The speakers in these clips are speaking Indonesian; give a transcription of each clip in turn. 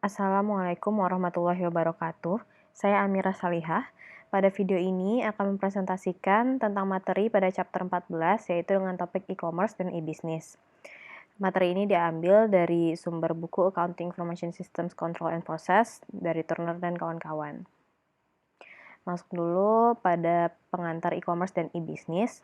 Assalamualaikum warahmatullahi wabarakatuh. Saya Amira Salihah. Pada video ini akan mempresentasikan tentang materi pada chapter 14, yaitu dengan topik e-commerce dan e-business. Materi ini diambil dari sumber buku Accounting Information Systems Control and Process dari Turner dan kawan-kawan. Masuk dulu pada pengantar e-commerce dan e-business.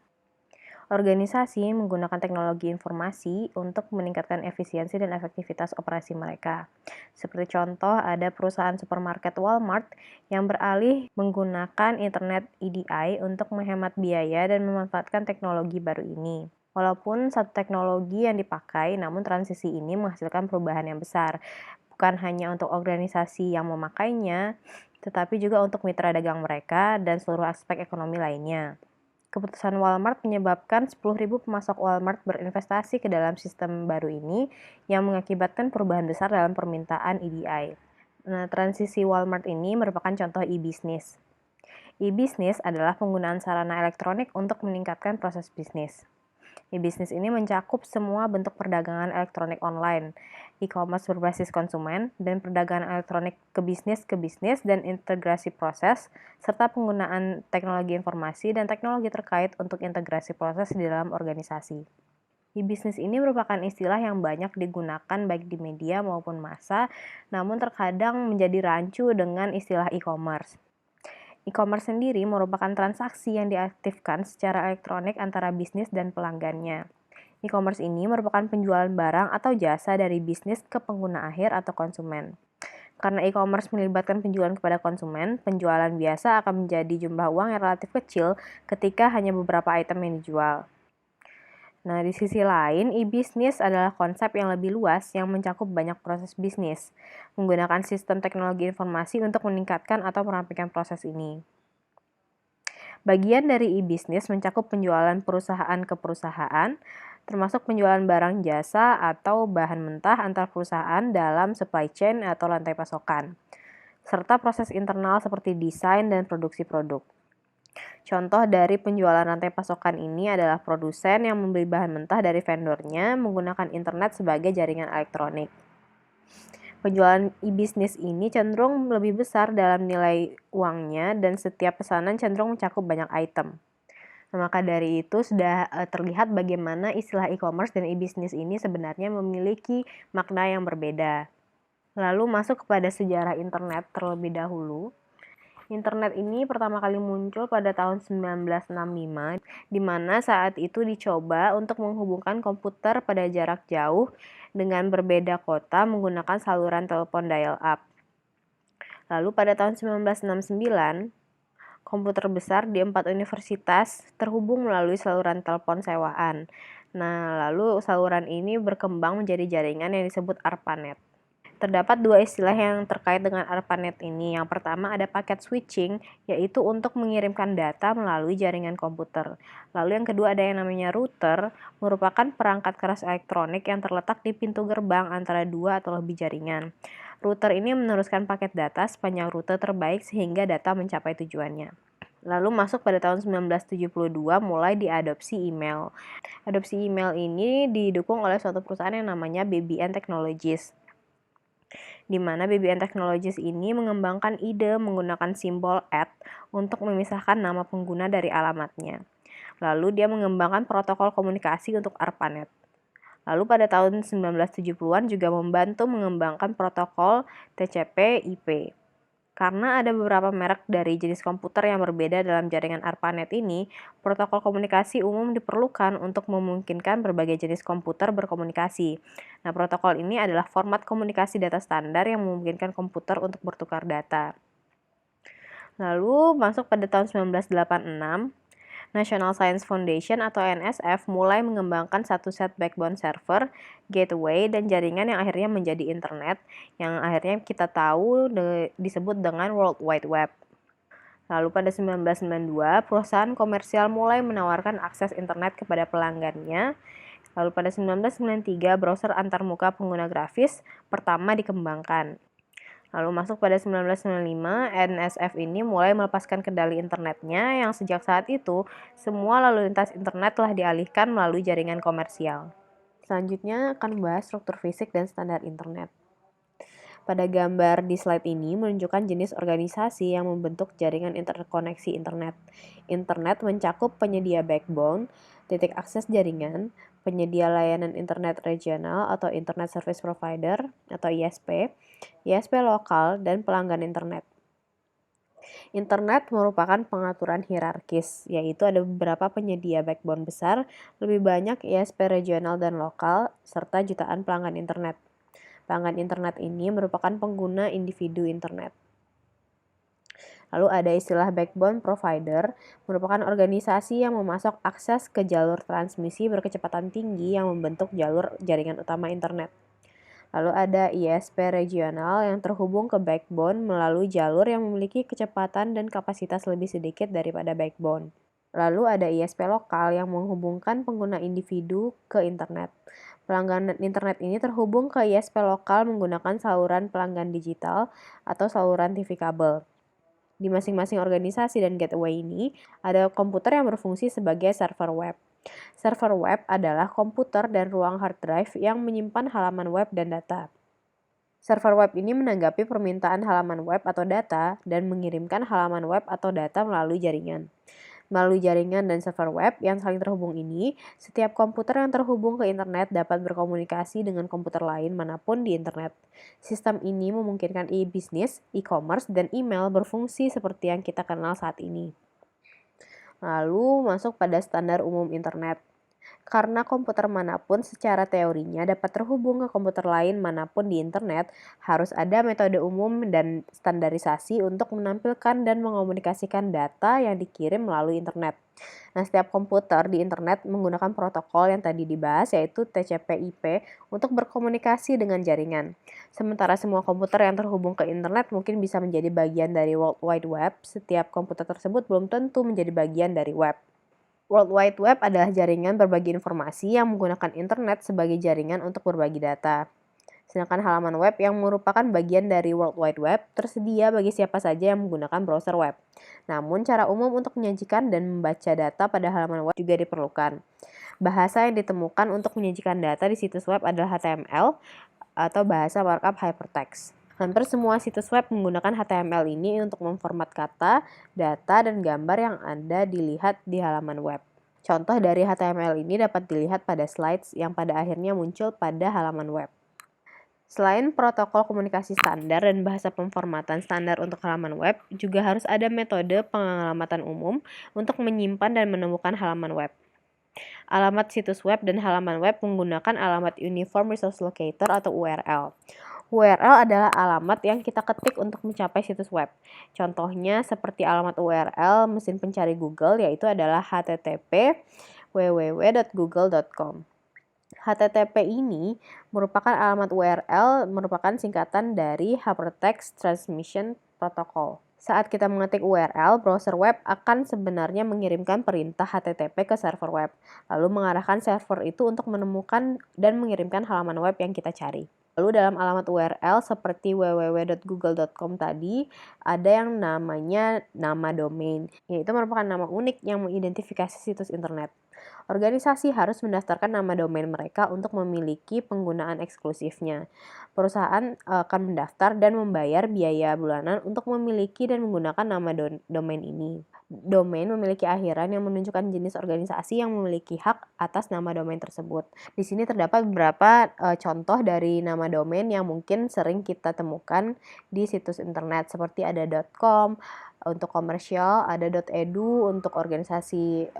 Organisasi menggunakan teknologi informasi untuk meningkatkan efisiensi dan efektivitas operasi mereka. Seperti contoh, ada perusahaan supermarket Walmart yang beralih menggunakan internet EDI untuk menghemat biaya dan memanfaatkan teknologi baru ini. Walaupun satu teknologi yang dipakai, namun transisi ini menghasilkan perubahan yang besar. Bukan hanya untuk organisasi yang memakainya, tetapi juga untuk mitra dagang mereka dan seluruh aspek ekonomi lainnya. Keputusan Walmart menyebabkan 10.000 pemasok Walmart berinvestasi ke dalam sistem baru ini yang mengakibatkan perubahan besar dalam permintaan EDI. Nah, transisi Walmart ini merupakan contoh e-business. E-business adalah penggunaan sarana elektronik untuk meningkatkan proses bisnis. E-business ini mencakup semua bentuk perdagangan elektronik online, e-commerce berbasis konsumen, dan perdagangan elektronik ke bisnis, dan integrasi proses, serta penggunaan teknologi informasi dan teknologi terkait untuk integrasi proses di dalam organisasi. E-business ini merupakan istilah yang banyak digunakan baik di media maupun massa, namun terkadang menjadi rancu dengan istilah e-commerce. E-commerce sendiri merupakan transaksi yang diaktifkan secara elektronik antara bisnis dan pelanggannya. E-commerce ini merupakan penjualan barang atau jasa dari bisnis ke pengguna akhir atau konsumen. Karena e-commerce melibatkan penjualan kepada konsumen, penjualan biasa akan menjadi jumlah uang yang relatif kecil ketika hanya beberapa item yang dijual. Nah, di sisi lain, e-business adalah konsep yang lebih luas yang mencakup banyak proses bisnis, menggunakan sistem teknologi informasi untuk meningkatkan atau merampingkan proses ini. Bagian dari e-business mencakup penjualan perusahaan ke perusahaan, termasuk penjualan barang jasa atau bahan mentah antar perusahaan dalam supply chain atau rantai pasokan, serta proses internal seperti desain dan produksi produk. Contoh dari penjualan rantai pasokan ini adalah produsen yang membeli bahan mentah dari vendornya menggunakan internet sebagai jaringan elektronik. Penjualan e-business ini cenderung lebih besar dalam nilai uangnya dan setiap pesanan cenderung mencakup banyak item. Nah, maka dari itu sudah terlihat bagaimana istilah e-commerce dan e-business ini sebenarnya memiliki makna yang berbeda. Lalu masuk kepada sejarah internet terlebih dahulu. Internet ini pertama kali muncul pada tahun 1965, di mana saat itu dicoba untuk menghubungkan komputer pada jarak jauh dengan berbeda kota menggunakan saluran telepon dial-up. Lalu pada tahun 1969, komputer besar di 4 universitas terhubung melalui saluran telepon sewaan. Nah, lalu saluran ini berkembang menjadi jaringan yang disebut ARPANET. Terdapat dua istilah yang terkait dengan ARPANET ini. Yang pertama ada packet switching, yaitu untuk mengirimkan data melalui jaringan komputer. Lalu yang kedua ada yang namanya router, merupakan perangkat keras elektronik yang terletak di pintu gerbang antara dua atau lebih jaringan. Router ini meneruskan paket data sepanjang rute terbaik sehingga data mencapai tujuannya. Lalu masuk pada tahun 1972 mulai diadopsi email. Adopsi email ini didukung oleh suatu perusahaan yang namanya BBN Technologies, di mana BBN Technologies ini mengembangkan ide menggunakan simbol @ untuk memisahkan nama pengguna dari alamatnya. Lalu dia mengembangkan protokol komunikasi untuk ARPANET. Lalu pada tahun 1970-an juga membantu mengembangkan protokol TCP/IP. Karena ada beberapa merek dari jenis komputer yang berbeda dalam jaringan ARPANET ini, protokol komunikasi umum diperlukan untuk memungkinkan berbagai jenis komputer berkomunikasi. Nah, protokol ini adalah format komunikasi data standar yang memungkinkan komputer untuk bertukar data. Lalu masuk pada tahun 1986, National Science Foundation atau NSF mulai mengembangkan satu set backbone server, gateway, dan jaringan yang akhirnya menjadi internet, yang akhirnya kita tahu disebut dengan World Wide Web. Lalu pada 1992, perusahaan komersial mulai menawarkan akses internet kepada pelanggannya. Lalu pada 1993, browser antarmuka pengguna grafis pertama dikembangkan. Lalu masuk pada 1995, NSF ini mulai melepaskan kendali internetnya yang sejak saat itu, semua lalu lintas internet telah dialihkan melalui jaringan komersial. Selanjutnya akan membahas struktur fisik dan standar internet. Pada gambar di slide ini menunjukkan jenis organisasi yang membentuk jaringan interkoneksi internet. Internet mencakup penyedia backbone, titik akses jaringan, penyedia layanan internet regional atau Internet Service Provider atau ISP, ISP lokal, dan pelanggan internet. Internet merupakan pengaturan hierarkis, yaitu ada beberapa penyedia backbone besar, lebih banyak ISP regional dan lokal, serta jutaan pelanggan internet. Pelanggan internet ini merupakan pengguna individu internet. Lalu ada istilah backbone provider, merupakan organisasi yang memasok akses ke jalur transmisi berkecepatan tinggi yang membentuk jalur jaringan utama internet. Lalu ada ISP regional yang terhubung ke backbone melalui jalur yang memiliki kecepatan dan kapasitas lebih sedikit daripada backbone. Lalu ada ISP lokal yang menghubungkan pengguna individu ke internet. Pelanggan internet ini terhubung ke ISP lokal menggunakan saluran pelanggan digital atau saluran TV kabel. Di masing-masing organisasi dan gateway ini, ada komputer yang berfungsi sebagai server web. Server web adalah komputer dan ruang hard drive yang menyimpan halaman web dan data. Server web ini menanggapi permintaan halaman web atau data dan mengirimkan halaman web atau data melalui jaringan. Melalui jaringan dan server web yang saling terhubung ini, setiap komputer yang terhubung ke internet dapat berkomunikasi dengan komputer lain manapun di internet. Sistem ini memungkinkan e-bisnis, e-commerce, dan email berfungsi seperti yang kita kenal saat ini. Lalu masuk pada standar umum internet. Karena komputer manapun secara teorinya dapat terhubung ke komputer lain manapun di internet, harus ada metode umum dan standarisasi untuk menampilkan dan mengomunikasikan data yang dikirim melalui internet. Nah, setiap komputer di internet menggunakan protokol yang tadi dibahas, yaitu TCP/IP, untuk berkomunikasi dengan jaringan. Sementara semua komputer yang terhubung ke internet mungkin bisa menjadi bagian dari World Wide Web, setiap komputer tersebut belum tentu menjadi bagian dari web. World Wide Web adalah jaringan berbagi informasi yang menggunakan internet sebagai jaringan untuk berbagi data. Sedangkan halaman web yang merupakan bagian dari World Wide Web tersedia bagi siapa saja yang menggunakan browser web. Namun, cara umum untuk menyajikan dan membaca data pada halaman web juga diperlukan. Bahasa yang ditemukan untuk menyajikan data di situs web adalah HTML atau bahasa markup hypertext. Hampir semua situs web menggunakan HTML ini untuk memformat kata, data, dan gambar yang Anda dilihat di halaman web. Contoh dari HTML ini dapat dilihat pada slides yang pada akhirnya muncul pada halaman web. Selain protokol komunikasi standar dan bahasa pemformatan standar untuk halaman web, juga harus ada metode pengalamatan umum untuk menyimpan dan menemukan halaman web. Alamat situs web dan halaman web menggunakan alamat Uniform Resource Locator atau URL. URL adalah alamat yang kita ketik untuk mencapai situs web. Contohnya seperti alamat URL mesin pencari Google, yaitu adalah http www.google.com. HTTP ini merupakan alamat URL, merupakan singkatan dari Hypertext Transmission Protocol. Saat kita mengetik URL, browser web akan sebenarnya mengirimkan perintah HTTP ke server web, lalu mengarahkan server itu untuk menemukan dan mengirimkan halaman web yang kita cari. Lalu dalam alamat URL seperti www.google.com tadi, ada yang namanya nama domain, yaitu merupakan nama unik yang mengidentifikasi situs internet. Organisasi harus mendaftarkan nama domain mereka untuk memiliki penggunaan eksklusifnya. Perusahaan akan mendaftar dan membayar biaya bulanan untuk memiliki dan menggunakan nama domain ini. Domain memiliki akhiran yang menunjukkan jenis organisasi yang memiliki hak atas nama domain tersebut. Di sini terdapat beberapa contoh dari nama domain yang mungkin sering kita temukan di situs internet, seperti ada .com untuk komersial, ada .edu untuk organisasi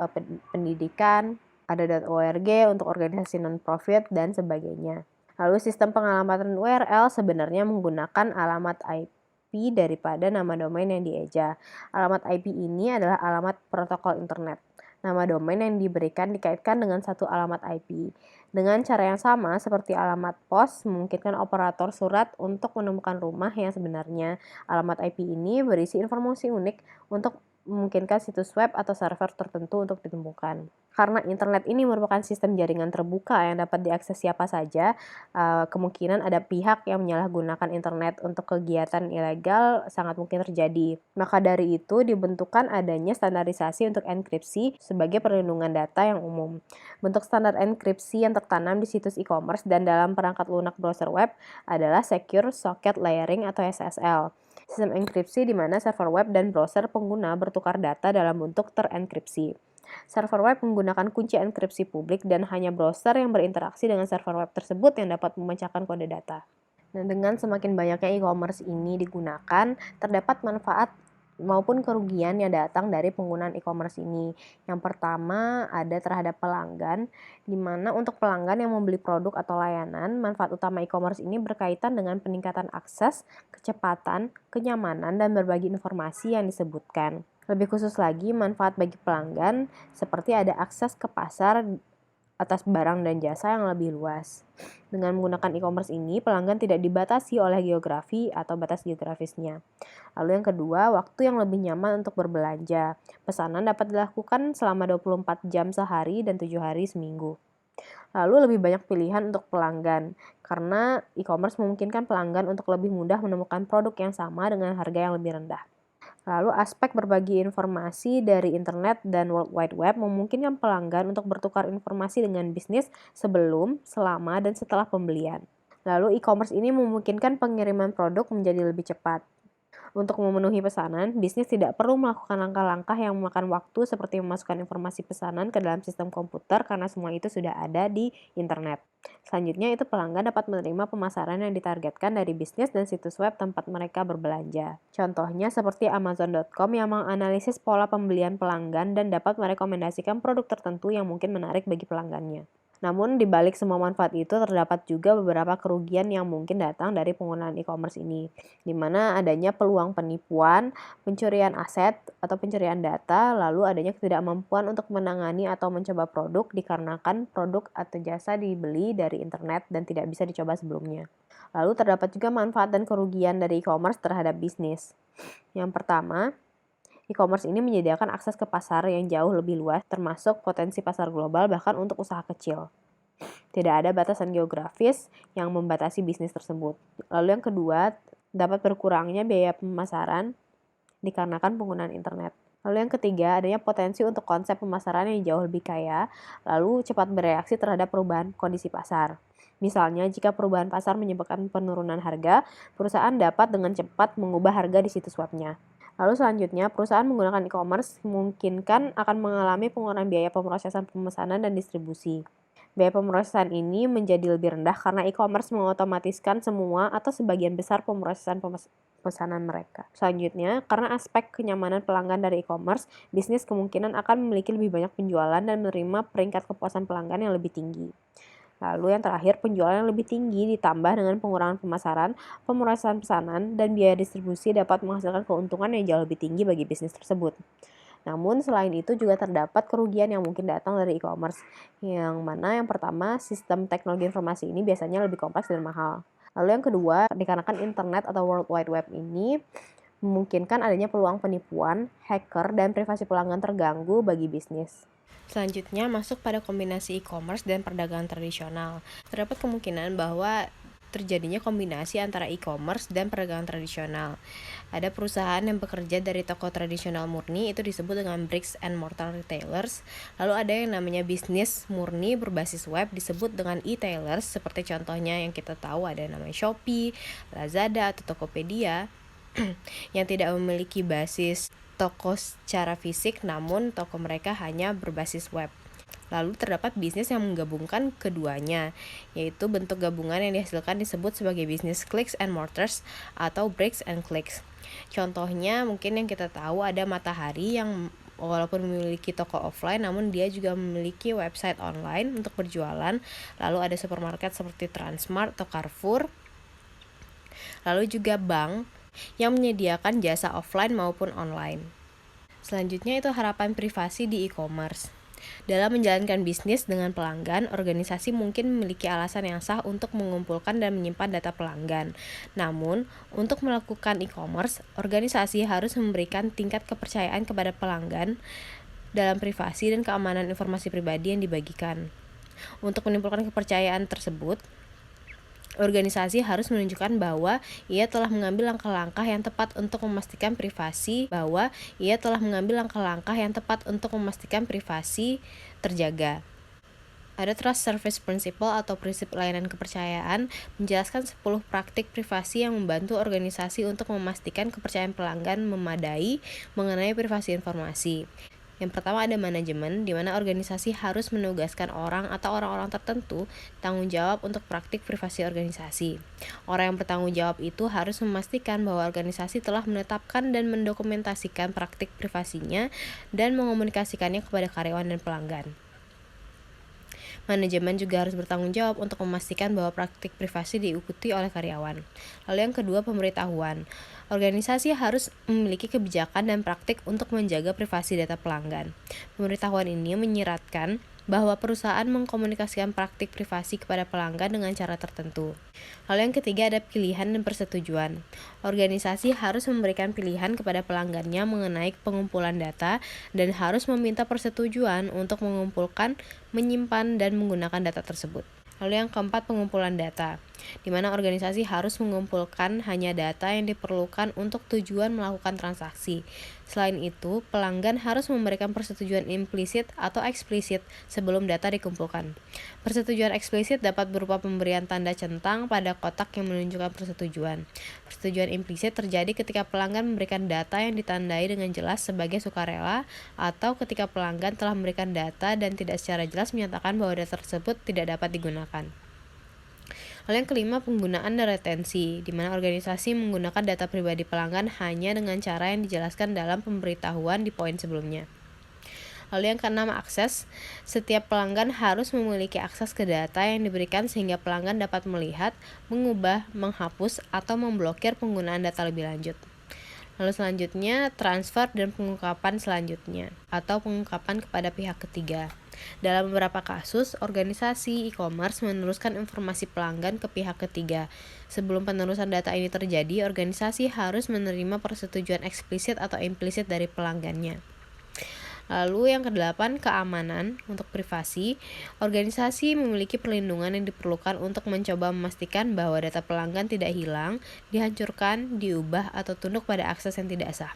pendidikan, ada .org untuk organisasi non-profit, dan sebagainya. Lalu sistem pengalamatan URL sebenarnya menggunakan alamat IP daripada nama domain yang dieja. Alamat IP ini adalah alamat protokol internet. Nama domain yang diberikan dikaitkan dengan satu alamat IP. Dengan cara yang sama seperti alamat pos, memungkinkan operator surat untuk menemukan rumah yang sebenarnya. Alamat IP ini berisi informasi unik untuk memungkinkan situs web atau server tertentu untuk ditemukan. Karena internet ini merupakan sistem jaringan terbuka yang dapat diakses siapa saja, kemungkinan ada pihak yang menyalahgunakan internet untuk kegiatan ilegal sangat mungkin terjadi. Maka dari itu dibentukkan adanya standarisasi untuk enkripsi sebagai perlindungan data yang umum. Bentuk standar enkripsi yang tertanam di situs e-commerce dan dalam perangkat lunak browser web adalah Secure Socket Layering atau SSL. Sistem enkripsi di mana server web dan browser pengguna bertukar data dalam bentuk terenkripsi. Server web menggunakan kunci enkripsi publik dan hanya browser yang berinteraksi dengan server web tersebut yang dapat memecahkan kode data. Nah, dengan semakin banyaknya e-commerce ini digunakan, terdapat manfaat maupun kerugian yang datang dari penggunaan e-commerce ini. Yang pertama ada terhadap pelanggan, di mana untuk pelanggan yang membeli produk atau layanan, manfaat utama e-commerce ini berkaitan dengan peningkatan akses, kecepatan, kenyamanan, dan berbagi informasi yang disebutkan. Lebih khusus lagi, manfaat bagi pelanggan seperti ada akses ke pasar atas barang dan jasa yang lebih luas. Dengan menggunakan e-commerce ini, pelanggan tidak dibatasi oleh geografi atau batas geografisnya. Lalu yang kedua, waktu yang lebih nyaman untuk berbelanja. Pesanan dapat dilakukan selama 24 jam sehari dan 7 hari seminggu. Lalu lebih banyak pilihan untuk pelanggan, karena e-commerce memungkinkan pelanggan untuk lebih mudah menemukan produk yang sama dengan harga yang lebih rendah. Lalu aspek berbagi informasi dari internet dan World Wide Web memungkinkan pelanggan untuk bertukar informasi dengan bisnis sebelum, selama, dan setelah pembelian. Lalu e-commerce ini memungkinkan pengiriman produk menjadi lebih cepat. Untuk memenuhi pesanan, bisnis tidak perlu melakukan langkah-langkah yang memakan waktu seperti memasukkan informasi pesanan ke dalam sistem komputer karena semua itu sudah ada di internet. Selanjutnya itu pelanggan dapat menerima pemasaran yang ditargetkan dari bisnis dan situs web tempat mereka berbelanja. Contohnya seperti Amazon.com yang menganalisis pola pembelian pelanggan dan dapat merekomendasikan produk tertentu yang mungkin menarik bagi pelanggannya. Namun, di balik semua manfaat itu terdapat juga beberapa kerugian yang mungkin datang dari penggunaan e-commerce ini, di mana adanya peluang penipuan, pencurian aset, atau pencurian data, lalu adanya ketidakmampuan untuk menangani atau mencoba produk dikarenakan produk atau jasa dibeli dari internet dan tidak bisa dicoba sebelumnya. Lalu terdapat juga manfaat dan kerugian dari e-commerce terhadap bisnis. Yang pertama, e-commerce ini menyediakan akses ke pasar yang jauh lebih luas, termasuk potensi pasar global bahkan untuk usaha kecil. Tidak ada batasan geografis yang membatasi bisnis tersebut. Lalu yang kedua, dapat berkurangnya biaya pemasaran dikarenakan penggunaan internet. Lalu yang ketiga, adanya potensi untuk konsep pemasaran yang jauh lebih kaya, lalu cepat bereaksi terhadap perubahan kondisi pasar. Misalnya, jika perubahan pasar menyebabkan penurunan harga, perusahaan dapat dengan cepat mengubah harga di situs webnya. Lalu selanjutnya, perusahaan menggunakan e-commerce memungkinkan akan mengalami pengurangan biaya pemrosesan pemesanan dan distribusi. Biaya pemrosesan ini menjadi lebih rendah karena e-commerce mengotomatiskan semua atau sebagian besar pemrosesan pesanan mereka. Selanjutnya, karena aspek kenyamanan pelanggan dari e-commerce, bisnis kemungkinan akan memiliki lebih banyak penjualan dan menerima peringkat kepuasan pelanggan yang lebih tinggi. Lalu yang terakhir, penjualan yang lebih tinggi ditambah dengan pengurangan pemasaran, pemrosesan pesanan, dan biaya distribusi dapat menghasilkan keuntungan yang jauh lebih tinggi bagi bisnis tersebut. Namun selain itu juga terdapat kerugian yang mungkin datang dari e-commerce, yang mana yang pertama, sistem teknologi informasi ini biasanya lebih kompleks dan mahal. Lalu yang kedua, dikarenakan internet atau World Wide Web ini memungkinkan adanya peluang penipuan, hacker, dan privasi pelanggan terganggu bagi bisnis. Selanjutnya masuk pada kombinasi e-commerce dan perdagangan tradisional. Terdapat kemungkinan bahwa terjadinya kombinasi antara e-commerce dan perdagangan tradisional. Ada perusahaan yang bekerja dari toko tradisional murni, itu disebut dengan bricks and mortar retailers. Lalu ada yang namanya bisnis murni berbasis web, disebut dengan e-tailers, seperti contohnya yang kita tahu ada yang namanya Shopee, Lazada, atau Tokopedia, yang tidak memiliki basis toko secara fisik, namun toko mereka hanya berbasis web. Lalu terdapat bisnis yang menggabungkan keduanya, yaitu bentuk gabungan yang dihasilkan disebut sebagai bisnis clicks and mortars atau bricks and clicks. Contohnya mungkin yang kita tahu ada Matahari yang walaupun memiliki toko offline, namun dia juga memiliki website online untuk berjualan. Lalu ada supermarket seperti Transmart atau Carrefour. Lalu juga bank yang menyediakan jasa offline maupun online. Selanjutnya itu harapan privasi di e-commerce. Dalam menjalankan bisnis dengan pelanggan, organisasi mungkin memiliki alasan yang sah untuk mengumpulkan dan menyimpan data pelanggan. Namun, untuk melakukan e-commerce, organisasi harus memberikan tingkat kepercayaan kepada pelanggan dalam privasi dan keamanan informasi pribadi yang dibagikan. Untuk menimbulkan kepercayaan tersebut, organisasi harus menunjukkan bahwa ia telah mengambil langkah-langkah yang tepat untuk memastikan privasi terjaga. Ada Trust Service Principle atau prinsip layanan kepercayaan menjelaskan 10 praktik privasi yang membantu organisasi untuk memastikan kepercayaan pelanggan memadai mengenai privasi informasi. Yang pertama ada manajemen, di mana organisasi harus menugaskan orang atau orang-orang tertentu tanggung jawab untuk praktik privasi organisasi. Orang yang bertanggung jawab itu harus memastikan bahwa organisasi telah menetapkan dan mendokumentasikan praktik privasinya dan mengomunikasikannya kepada karyawan dan pelanggan. Manajemen juga harus bertanggung jawab untuk memastikan bahwa praktik privasi diikuti oleh karyawan. Lalu yang kedua, pemberitahuan. Organisasi harus memiliki kebijakan dan praktik untuk menjaga privasi data pelanggan. Pemberitahuan ini menyiratkan bahwa perusahaan mengkomunikasikan praktik privasi kepada pelanggan dengan cara tertentu. Lalu yang ketiga ada pilihan dan persetujuan. Organisasi harus memberikan pilihan kepada pelanggannya mengenai pengumpulan data dan harus meminta persetujuan untuk mengumpulkan, menyimpan, dan menggunakan data tersebut. Lalu yang keempat, pengumpulan data, di mana organisasi harus mengumpulkan hanya data yang diperlukan untuk tujuan melakukan transaksi. Selain itu, pelanggan harus memberikan persetujuan implisit atau eksplisit sebelum data dikumpulkan. Persetujuan eksplisit dapat berupa pemberian tanda centang pada kotak yang menunjukkan persetujuan. Persetujuan implisit terjadi ketika pelanggan memberikan data yang ditandai dengan jelas sebagai sukarela atau ketika pelanggan telah memberikan data dan tidak secara jelas menyatakan bahwa data tersebut tidak dapat digunakan. Lalu yang kelima, penggunaan dan retensi, di mana organisasi menggunakan data pribadi pelanggan hanya dengan cara yang dijelaskan dalam pemberitahuan di poin sebelumnya. Lalu yang keenam, akses. Setiap pelanggan harus memiliki akses ke data yang diberikan sehingga pelanggan dapat melihat, mengubah, menghapus, atau memblokir penggunaan data lebih lanjut. Lalu selanjutnya, transfer dan pengungkapan selanjutnya, atau pengungkapan kepada pihak ketiga. Dalam beberapa kasus, organisasi e-commerce meneruskan informasi pelanggan ke pihak ketiga. Sebelum penerusan data ini terjadi, organisasi harus menerima persetujuan eksplisit atau implisit dari pelanggannya. Lalu yang kedelapan, keamanan untuk privasi. Organisasi memiliki perlindungan yang diperlukan untuk mencoba memastikan bahwa data pelanggan tidak hilang, dihancurkan, diubah, atau tunduk pada akses yang tidak sah.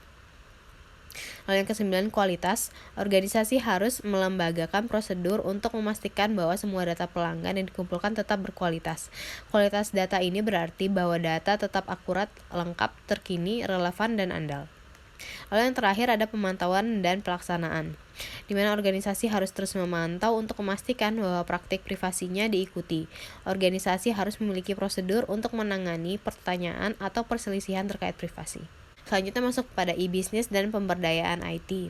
Lalu yang kesembilan, kualitas. Organisasi harus melembagakan prosedur untuk memastikan bahwa semua data pelanggan yang dikumpulkan tetap berkualitas. Kualitas data ini berarti bahwa data tetap akurat, lengkap, terkini, relevan, dan andal. Lalu yang terakhir ada pemantauan dan pelaksanaan, di mana organisasi harus terus memantau untuk memastikan bahwa praktik privasinya diikuti. Organisasi harus memiliki prosedur untuk menangani pertanyaan atau perselisihan terkait privasi. Selanjutnya masuk pada e-business dan pemberdayaan IT.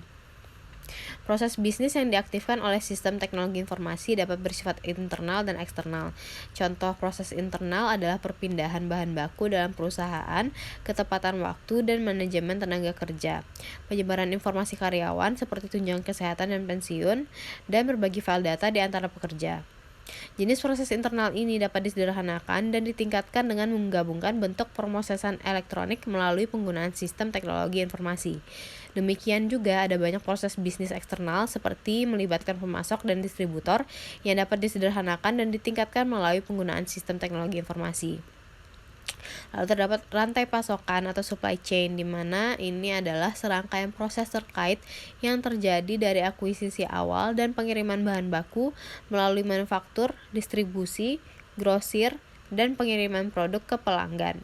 Proses bisnis yang diaktifkan oleh sistem teknologi informasi dapat bersifat internal dan eksternal. Contoh proses internal adalah perpindahan bahan baku dalam perusahaan, ketepatan waktu, dan manajemen tenaga kerja, penyebaran informasi karyawan seperti tunjangan kesehatan dan pensiun, dan berbagi file data di antara pekerja. Jenis proses internal ini dapat disederhanakan dan ditingkatkan dengan menggabungkan bentuk pemrosesan elektronik melalui penggunaan sistem teknologi informasi. Demikian juga ada banyak proses bisnis eksternal seperti melibatkan pemasok dan distributor yang dapat disederhanakan dan ditingkatkan melalui penggunaan sistem teknologi informasi. Lalu terdapat rantai pasokan atau supply chain, di mana ini adalah serangkaian proses terkait yang terjadi dari akuisisi awal dan pengiriman bahan baku melalui manufaktur, distribusi, grosir, dan pengiriman produk ke pelanggan.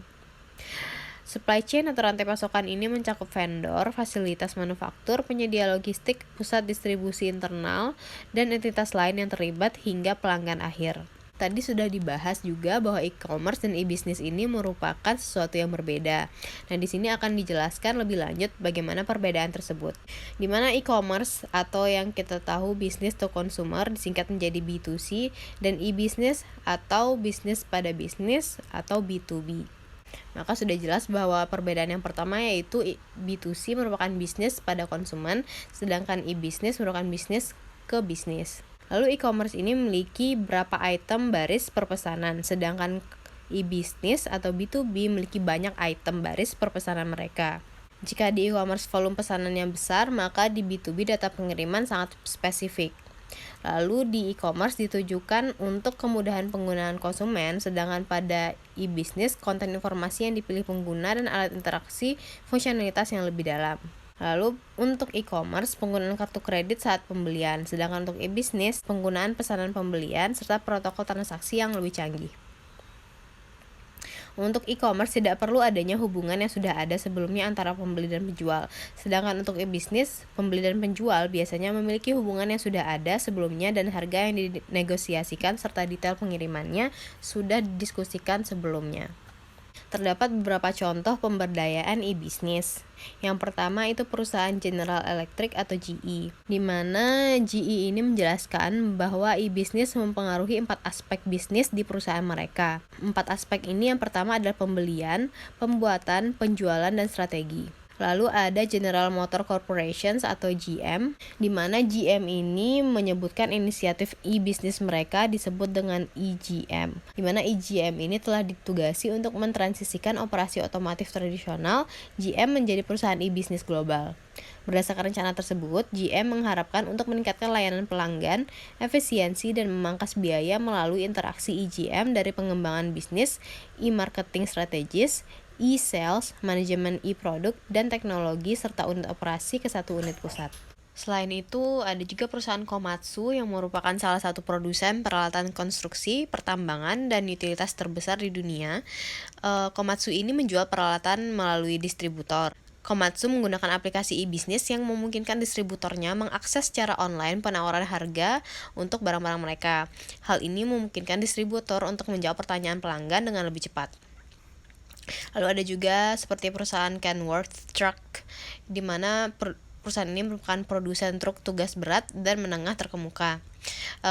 Supply chain atau rantai pasokan ini mencakup vendor, fasilitas manufaktur, penyedia logistik, pusat distribusi internal, dan entitas lain yang terlibat hingga pelanggan akhir. Tadi sudah dibahas juga bahwa e-commerce dan e-business ini merupakan sesuatu yang berbeda. Nah, di sini akan dijelaskan lebih lanjut bagaimana perbedaan tersebut. Di mana e-commerce atau yang kita tahu business to consumer disingkat menjadi B2C, dan e-business atau bisnis pada bisnis atau B2B. Maka sudah jelas bahwa perbedaan yang pertama yaitu B2C merupakan bisnis pada konsumen, sedangkan e-business merupakan bisnis ke bisnis. Lalu e-commerce ini memiliki berapa item baris per pesanan, sedangkan e-business atau B2B memiliki banyak item baris per pesanan mereka. Jika di e-commerce volume pesanannya besar, maka di B2B data pengiriman sangat spesifik. Lalu di e-commerce ditujukan untuk kemudahan penggunaan konsumen, sedangkan pada e-business konten informasi yang dipilih pengguna dan alat interaksi fungsionalitas yang lebih dalam. Lalu untuk e-commerce penggunaan kartu kredit saat pembelian, sedangkan untuk e-business penggunaan pesanan pembelian serta protokol transaksi yang lebih canggih. Untuk e-commerce tidak perlu adanya hubungan yang sudah ada sebelumnya antara pembeli dan penjual. Sedangkan untuk e-business, pembeli dan penjual biasanya memiliki hubungan yang sudah ada sebelumnya dan harga yang dinegosiasikan serta detail pengirimannya sudah didiskusikan sebelumnya. Terdapat beberapa contoh pemberdayaan e-business. Yang pertama itu perusahaan General Electric atau GE, di mana GE ini menjelaskan bahwa e-business mempengaruhi 4 aspek bisnis di perusahaan mereka. 4 aspek ini yang pertama adalah pembelian, pembuatan, penjualan, dan strategi. Lalu ada General Motor Corporation atau GM, di mana GM ini menyebutkan inisiatif e-business mereka disebut dengan EGM, di mana EGM ini telah ditugasi untuk mentransisikan operasi otomotif tradisional GM menjadi perusahaan e-business global. Berdasarkan rencana tersebut, GM mengharapkan untuk meningkatkan layanan pelanggan, efisiensi, dan memangkas biaya melalui interaksi EGM dari pengembangan bisnis, e-marketing strategis, e-sales, manajemen e-produk, dan teknologi, serta unit operasi ke satu unit pusat. Selain itu, ada juga perusahaan Komatsu yang merupakan salah satu produsen peralatan konstruksi, pertambangan, dan utilitas terbesar di dunia. Komatsu ini menjual peralatan melalui distributor. Komatsu menggunakan aplikasi e-business yang memungkinkan distributornya mengakses secara online penawaran harga untuk barang-barang mereka. Hal ini memungkinkan distributor untuk menjawab pertanyaan pelanggan dengan lebih cepat. Lalu ada juga seperti perusahaan Kenworth Truck, di mana perusahaan ini merupakan produsen truk tugas berat dan menengah terkemuka.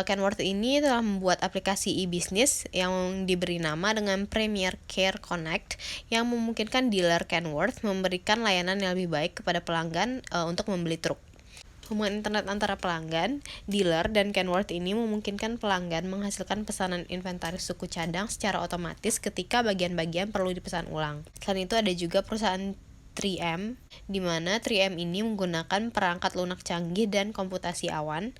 Kenworth ini telah membuat aplikasi e-business yang diberi nama dengan Premier Care Connect yang memungkinkan dealer Kenworth memberikan layanan yang lebih baik kepada pelanggan untuk membeli truk. Hubungan internet antara pelanggan, dealer, dan Kenworth ini memungkinkan pelanggan menghasilkan pesanan inventaris suku cadang secara otomatis ketika bagian-bagian perlu dipesan ulang. Selain itu ada juga perusahaan 3M, di mana 3M ini menggunakan perangkat lunak canggih dan komputasi awan.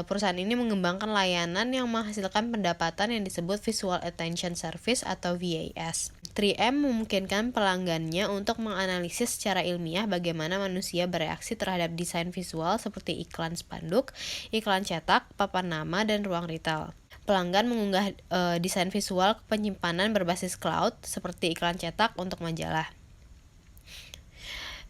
Perusahaan ini mengembangkan layanan yang menghasilkan pendapatan yang disebut Visual Attention Service atau VAS. 3M memungkinkan pelanggannya untuk menganalisis secara ilmiah bagaimana manusia bereaksi terhadap desain visual seperti iklan spanduk, iklan cetak, papan nama, dan ruang retail. Pelanggan mengunggah desain visual ke penyimpanan berbasis cloud seperti iklan cetak untuk majalah.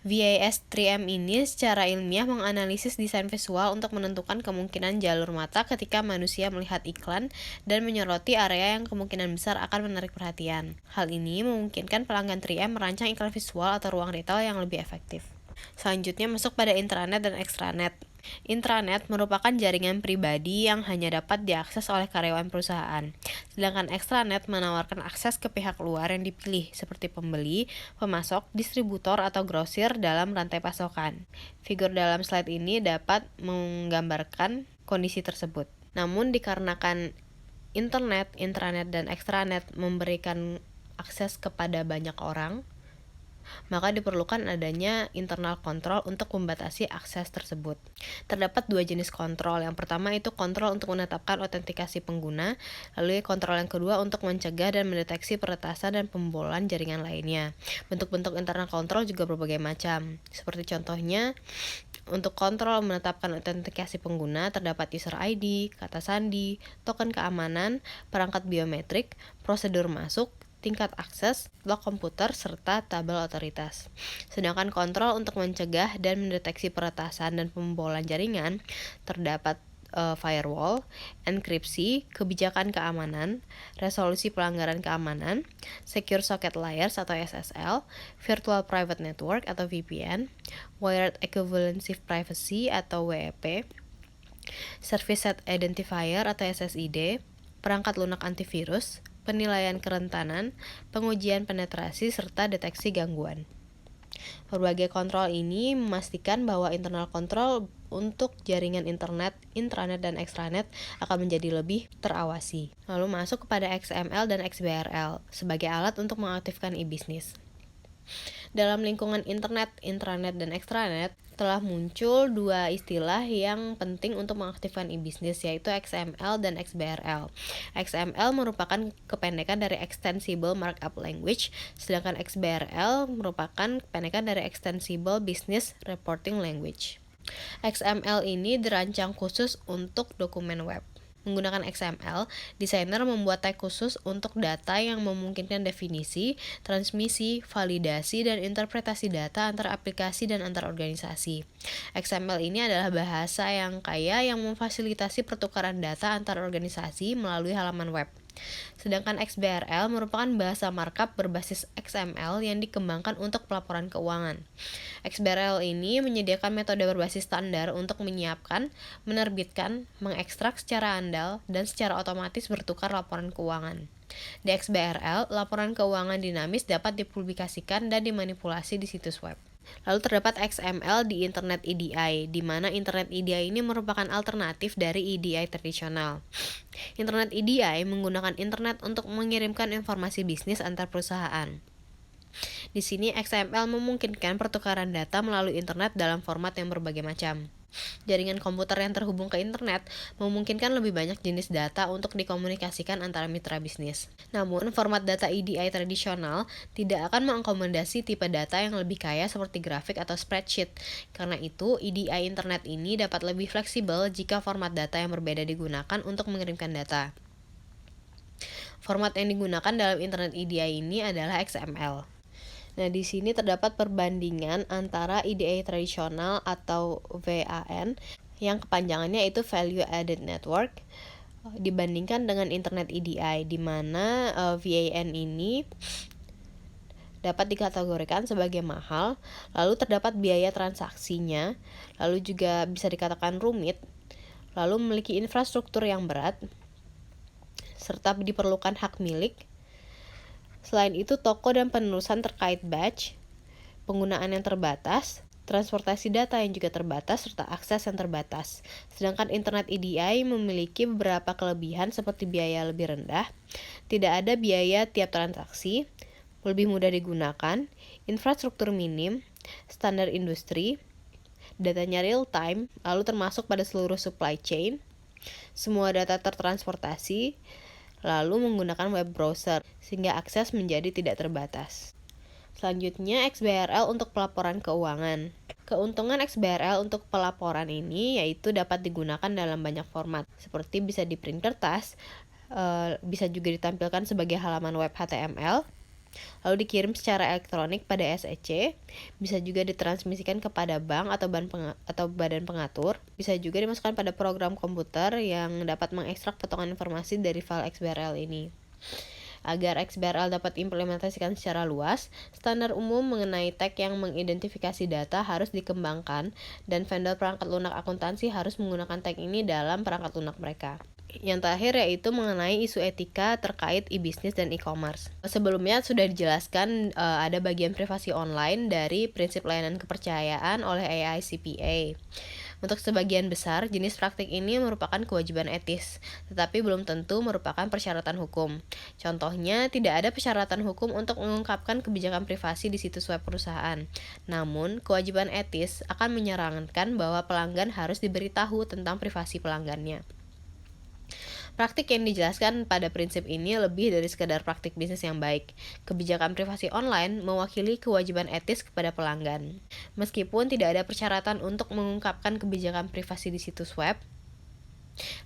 VAS 3M ini secara ilmiah menganalisis desain visual untuk menentukan kemungkinan jalur mata ketika manusia melihat iklan dan menyoroti area yang kemungkinan besar akan menarik perhatian. Hal ini memungkinkan pelanggan 3M merancang iklan visual atau ruang retail yang lebih efektif. Selanjutnya masuk pada intranet dan extranet. Intranet merupakan jaringan pribadi yang hanya dapat diakses oleh karyawan perusahaan. Sedangkan extranet menawarkan akses ke pihak luar yang dipilih seperti pembeli, pemasok, distributor, atau grosir dalam rantai pasokan. Figur dalam slide ini dapat menggambarkan kondisi tersebut. Namun dikarenakan internet, intranet, dan extranet memberikan akses kepada banyak orang, maka diperlukan adanya internal control untuk membatasi akses tersebut. Terdapat 2 jenis kontrol. Yang pertama itu kontrol untuk menetapkan autentikasi pengguna, lalu kontrol yang kedua untuk mencegah dan mendeteksi peretasan dan pembobolan jaringan lainnya. Bentuk-bentuk internal control juga berbagai macam. Seperti contohnya, untuk kontrol menetapkan autentikasi pengguna terdapat user ID, kata sandi, token keamanan, perangkat biometrik, prosedur masuk, tingkat akses, blok komputer, serta tabel otoritas. Sedangkan kontrol untuk mencegah dan mendeteksi peretasan dan pembobolan jaringan terdapat firewall, enkripsi, kebijakan keamanan, resolusi pelanggaran keamanan, secure socket layers atau SSL, virtual private network atau VPN, wired equivalency privacy atau WEP, service set identifier atau SSID, perangkat lunak antivirus, penilaian kerentanan, pengujian penetrasi, serta deteksi gangguan. Berbagai kontrol ini memastikan bahwa internal kontrol untuk jaringan internet, intranet, dan extranet akan menjadi lebih terawasi. Lalu masuk kepada XML dan XBRL sebagai alat untuk mengaktifkan e-bisnis. Dalam lingkungan internet, intranet, dan extranet, telah muncul dua istilah yang penting untuk mengaktifkan e-bisnis, yaitu XML dan XBRL. XML merupakan kependekan dari Extensible Markup Language, sedangkan XBRL merupakan kependekan dari Extensible Business Reporting Language. XML ini dirancang khusus untuk dokumen web. Menggunakan XML, desainer membuat tag khusus untuk data yang memungkinkan definisi, transmisi, validasi, dan interpretasi data antar aplikasi dan antar organisasi. XML ini adalah bahasa yang kaya yang memfasilitasi pertukaran data antar organisasi melalui halaman web. Sedangkan XBRL merupakan bahasa markup berbasis XML yang dikembangkan untuk pelaporan keuangan. XBRL ini menyediakan metode berbasis standar untuk menyiapkan, menerbitkan, mengekstrak secara andal, dan secara otomatis bertukar laporan keuangan. Di XBRL, laporan keuangan dinamis dapat dipublikasikan dan dimanipulasi di situs web. Lalu terdapat XML di Internet EDI, di mana Internet EDI ini merupakan alternatif dari EDI tradisional. Internet EDI menggunakan internet untuk mengirimkan informasi bisnis antar perusahaan. Di sini XML memungkinkan pertukaran data melalui internet dalam format yang berbagai macam. Jaringan komputer yang terhubung ke internet memungkinkan lebih banyak jenis data untuk dikomunikasikan antara mitra bisnis. Namun, format data EDI tradisional tidak akan mengakomodasi tipe data yang lebih kaya seperti grafik atau spreadsheet. Karena itu, EDI internet ini dapat lebih fleksibel jika format data yang berbeda digunakan untuk mengirimkan data. Format yang digunakan dalam internet EDI ini adalah XML. Nah, di sini terdapat perbandingan antara EDI tradisional atau VAN yang kepanjangannya itu Value Added Network dibandingkan dengan Internet EDI, di mana VAN ini dapat dikategorikan sebagai mahal, lalu terdapat biaya transaksinya, lalu juga bisa dikatakan rumit, lalu memiliki infrastruktur yang berat, serta diperlukan hak milik. Selain itu, toko dan penerusan terkait batch, penggunaan yang terbatas, transportasi data yang juga terbatas, serta akses yang terbatas. Sedangkan Internet EDI memiliki beberapa kelebihan seperti biaya lebih rendah, tidak ada biaya tiap transaksi, lebih mudah digunakan, infrastruktur minim, standar industri, datanya real time, lalu termasuk pada seluruh supply chain, semua data tertransportasi, lalu menggunakan web browser, sehingga akses menjadi tidak terbatas. Selanjutnya, XBRL untuk pelaporan keuangan. Keuntungan XBRL untuk pelaporan ini yaitu dapat digunakan dalam banyak format, seperti bisa di print kertas, bisa juga ditampilkan sebagai halaman web HTML, lalu dikirim secara elektronik pada SEC, bisa juga ditransmisikan kepada bank atau badan pengatur, bisa juga dimasukkan pada program komputer yang dapat mengekstrak potongan informasi dari file XBRL ini. Agar XBRL dapat diimplementasikan secara luas, standar umum mengenai tag yang mengidentifikasi data harus dikembangkan, dan vendor perangkat lunak akuntansi harus menggunakan tag ini dalam perangkat lunak mereka. Yang terakhir yaitu mengenai isu etika terkait e-bisnis dan e-commerce. Sebelumnya sudah dijelaskan ada bagian privasi online dari prinsip layanan kepercayaan oleh AICPA. Untuk sebagian besar, jenis praktik ini merupakan kewajiban etis, tetapi belum tentu merupakan persyaratan hukum. Contohnya, tidak ada persyaratan hukum untuk mengungkapkan kebijakan privasi di situs web perusahaan. Namun, kewajiban etis akan menyarankan bahwa pelanggan harus diberitahu tentang privasi pelanggannya. Praktik yang dijelaskan pada prinsip ini lebih dari sekadar praktik bisnis yang baik. Kebijakan privasi online mewakili kewajiban etis kepada pelanggan. Meskipun tidak ada persyaratan untuk mengungkapkan kebijakan privasi di situs web,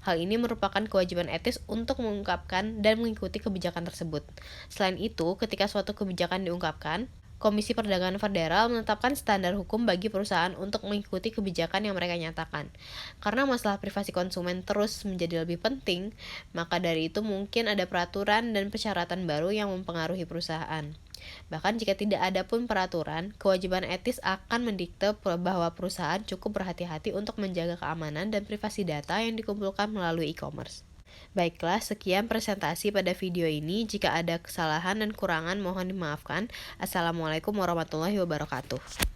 hal ini merupakan kewajiban etis untuk mengungkapkan dan mengikuti kebijakan tersebut. Selain itu, ketika suatu kebijakan diungkapkan, Komisi Perdagangan Federal menetapkan standar hukum bagi perusahaan untuk mengikuti kebijakan yang mereka nyatakan. Karena masalah privasi konsumen terus menjadi lebih penting, maka dari itu mungkin ada peraturan dan persyaratan baru yang mempengaruhi perusahaan. Bahkan jika tidak ada pun peraturan, kewajiban etis akan mendikte bahwa perusahaan cukup berhati-hati untuk menjaga keamanan dan privasi data yang dikumpulkan melalui e-commerce. Baiklah, sekian presentasi pada video ini. Jika ada kesalahan dan kurangan mohon dimaafkan. Assalamualaikum warahmatullahi wabarakatuh.